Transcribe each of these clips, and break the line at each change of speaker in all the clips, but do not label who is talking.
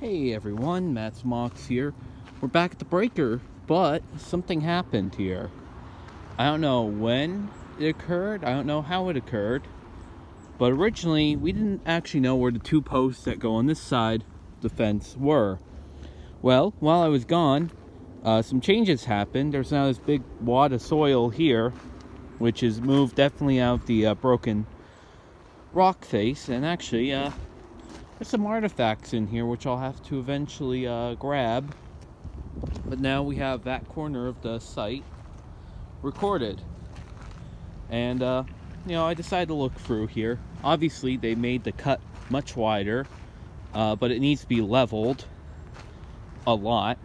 Hey everyone, Matt's Mox here. We're back at the breaker, but something happened here. I don't know when it occurred, I don't know how it occurred, but originally we didn't actually know where the two posts that go on this side of the fence were. Well, while I was gone, some changes happened. There's now this big wad of soil here, which is moved definitely out the broken rock face, and actually, there's some artifacts in here which I'll have to eventually grab. But now we have that corner of the site recorded. And, I decided to look through here. Obviously, they made the cut much wider, but it needs to be leveled a lot.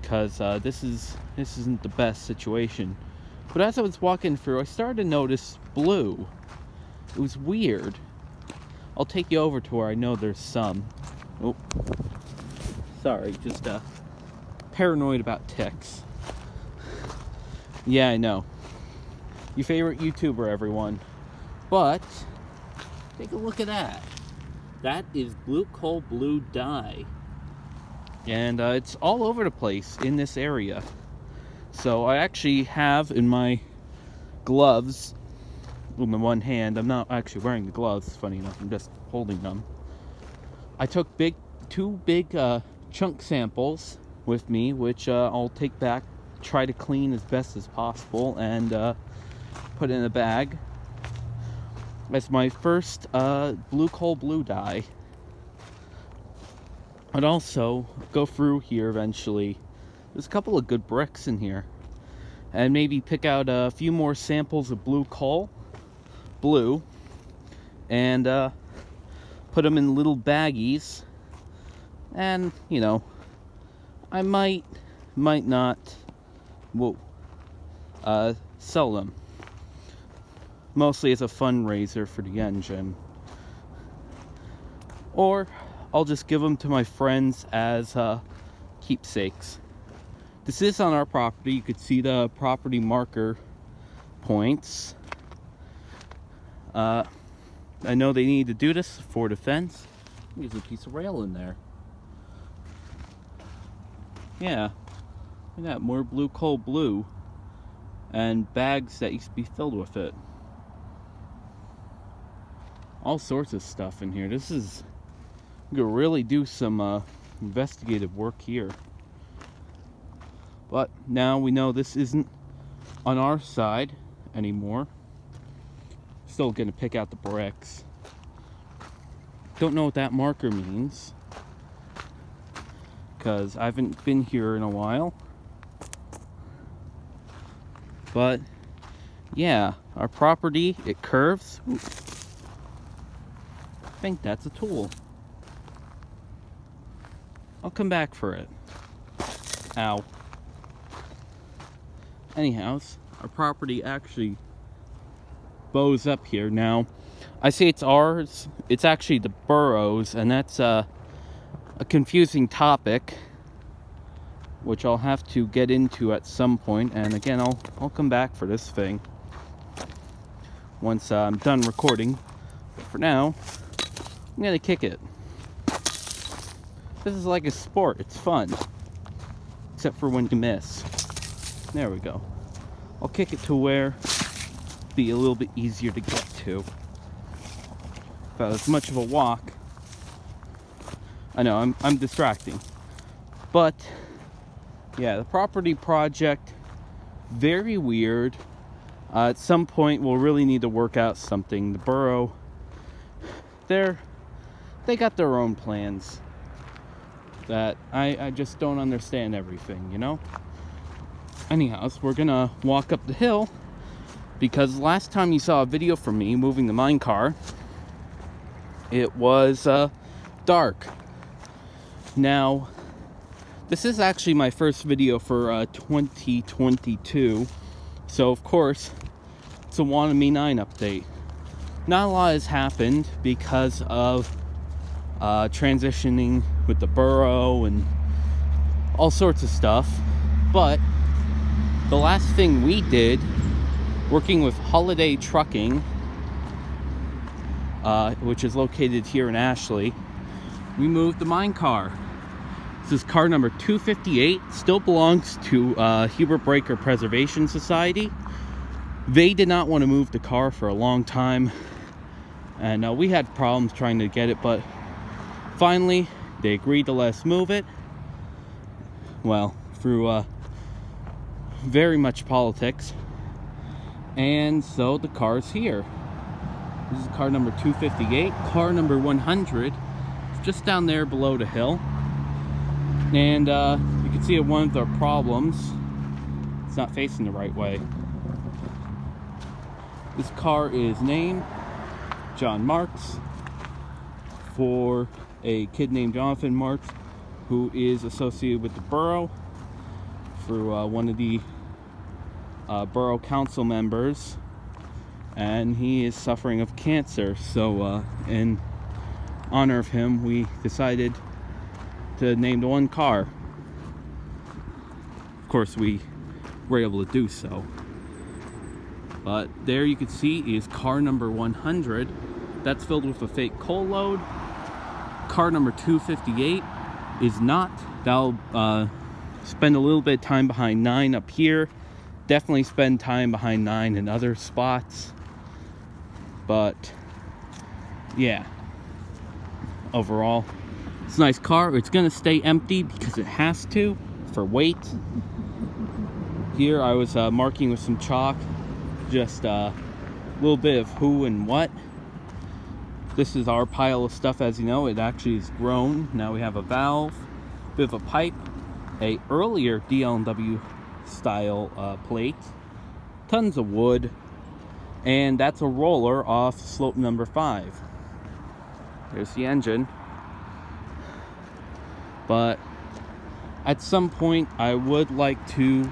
Because this isn't the best situation. But as I was walking through, I started to notice blue. It was weird. I'll take you over to where I know there's some. Oh, sorry, just paranoid about ticks. Yeah, I know. Your favorite YouTuber, everyone. But take a look at that. That is blue coal blue dye, and it's all over the place in this area. So I actually have in my gloves, with my one hand, I'm not actually wearing the gloves, funny enough, I'm just holding them. I took two big chunk samples with me, which I'll take back, try to clean as best as possible, and put in a bag as my first blue coal blue dye. I'd also go through here eventually. There's a couple of good bricks in here, and maybe pick out a few more samples of blue coal blue, and put them in little baggies, and I might not sell them, mostly as a fundraiser for the engine, or I'll just give them to my friends as keepsakes. This is on our property. You could see the property marker points. I know they need to do this for the fence. There's a piece of rail in there. Yeah, look at that, more blue coal blue, and bags that used to be filled with it. All sorts of stuff in here. This is, you could really do some investigative work here. But now we know this isn't on our side anymore. Still gonna pick out the bricks. Don't know what that marker means, because I haven't been here in a while. But yeah, our property, it curves. Ooh. I think that's a tool. I'll come back for it. Ow. Anyhow, our property actually bows up here. Now, I say it's ours, it's actually the borough's, and that's a confusing topic, which I'll have to get into at some point. And again, I'll come back for this thing once I'm done recording. But for now, I'm gonna kick it. This is like a sport, it's fun, except for when you miss. There we go. I'll kick it to where it'll be a little bit easier to get to. About as much of a walk. I know, I'm distracting. But yeah, the property project, very weird. At some point we'll really need to work out something. The borough, they got their own plans that I just don't understand everything, Anyhow, so we're gonna walk up the hill, because last time you saw a video from me moving the mine car, it was dark. Now, this is actually my first video for 2022, so of course it's a Wanamie 9 update. Not a lot has happened because of transitioning with the borough and all sorts of stuff, but the last thing we did, working with Holiday Trucking, which is located here in Ashley, we moved the mine car. This is car number 258. Still belongs to Hubert Breaker Preservation Society. They did not want to move the car for a long time, and we had problems trying to get it, but finally they agreed to let us move it. Well, through very much politics, and so the car's here. This is car number 258. Car number 100 is just down there below the hill. And you can see one of the problems, it's not facing the right way. This car is named John Marks for a kid named Jonathan Marks, who is associated with the borough through one of the borough council members, and he is suffering of cancer. So in honor of him, we decided to name the one car. Of course, we were able to do so. But there you can see is car number 100. That's filled with a fake coal load. Car number 258 is not. That'll spend a little bit of time behind 9 up here. Definitely spend time behind 9 in other spots. But yeah, overall, it's a nice car. It's gonna stay empty because it has to for weight. Here I was marking with some chalk, just a little bit of who and what. This is our pile of stuff. As you know, it actually has grown. Now we have a valve, bit of a pipe, a earlier DL&W style plate, tons of wood, and that's a roller off slope number 5. There's the engine. But at some point I would like to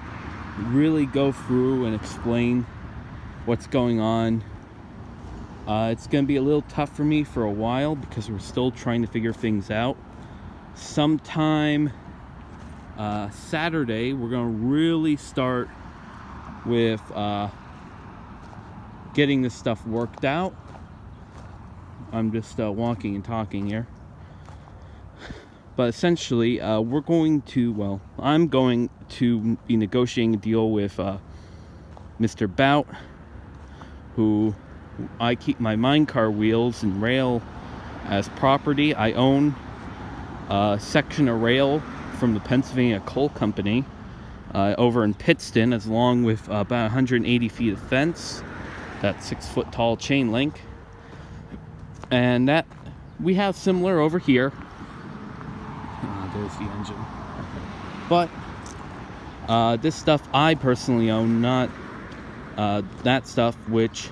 really go through and explain what's going on. It's going to be a little tough for me for a while because we're still trying to figure things out. Sometime Saturday we're going to really start with getting this stuff worked out. I'm just walking and talking here. But essentially, we're going to, well, I'm going to be negotiating a deal with Mr. Bout, who I keep my minecar wheels and rail as property. I own a section of rail from the Pennsylvania Coal Company over in Pittston, as long with about 180 feet of fence, that 6-foot tall chain link. And that we have similar over here. There's the engine. But this stuff I personally own, not that stuff which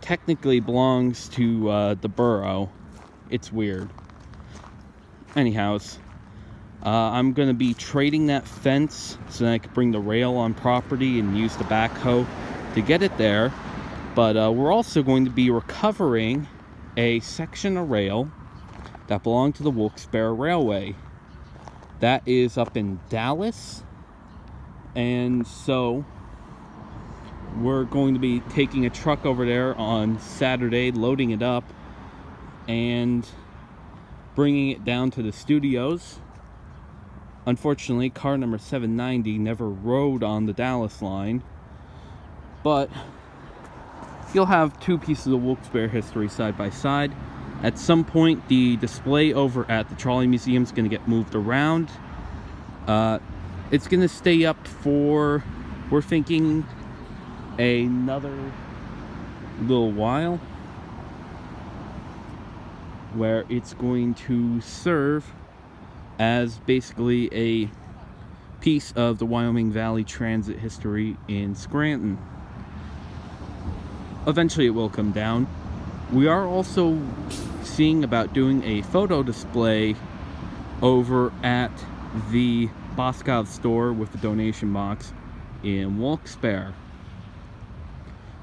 technically belongs to the borough. It's weird. Anyhows, I'm going to be trading that fence so that I can bring the rail on property and use the backhoe to get it there. But we're also going to be recovering a section of rail that belonged to the Wilkes-Barre Railway. That is up in Dallas, and so we're going to be taking a truck over there on Saturday, loading it up and bringing it down to the studios. Unfortunately, car number 790 never rode on the Dallas line, but you'll have two pieces of Wilkes-Barre history side by side. At some point, the display over at the Trolley Museum is going to get moved around. It's going to stay up for, we're thinking, another little while, where it's going to serve as basically a piece of the Wyoming Valley Transit history in Scranton. Eventually it will come down. We are also seeing about doing a photo display over at the Boscov store with the donation box in Wilkes-Barre.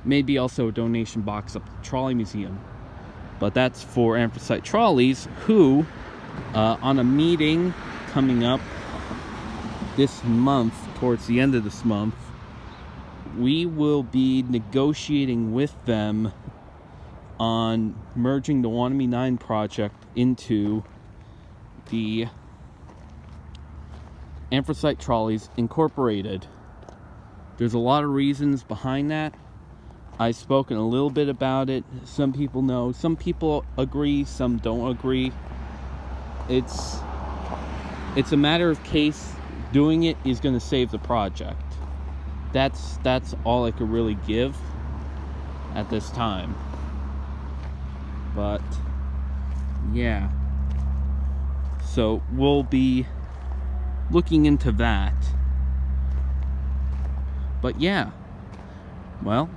Maybe also a donation box up at the Trolley Museum. But that's for anthracite trolleys, who, on a meeting coming up this month, towards the end of this month, we will be negotiating with them on merging the Wanamie 9 project into the Anthracite Trolleys Incorporated. There's a lot of reasons behind that. I've spoken a little bit about it. Some people know, some people agree, some don't agree. It's a matter of case. Doing it is going to save the project. That's all I could really give at this time. But yeah, so we'll be looking into that. But yeah, well,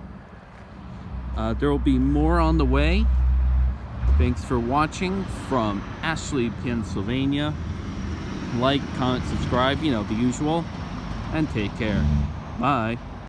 there will be more on the way. Thanks for watching from Ashley, Pennsylvania. Like, comment, subscribe, you know, the usual, and take care. Bye.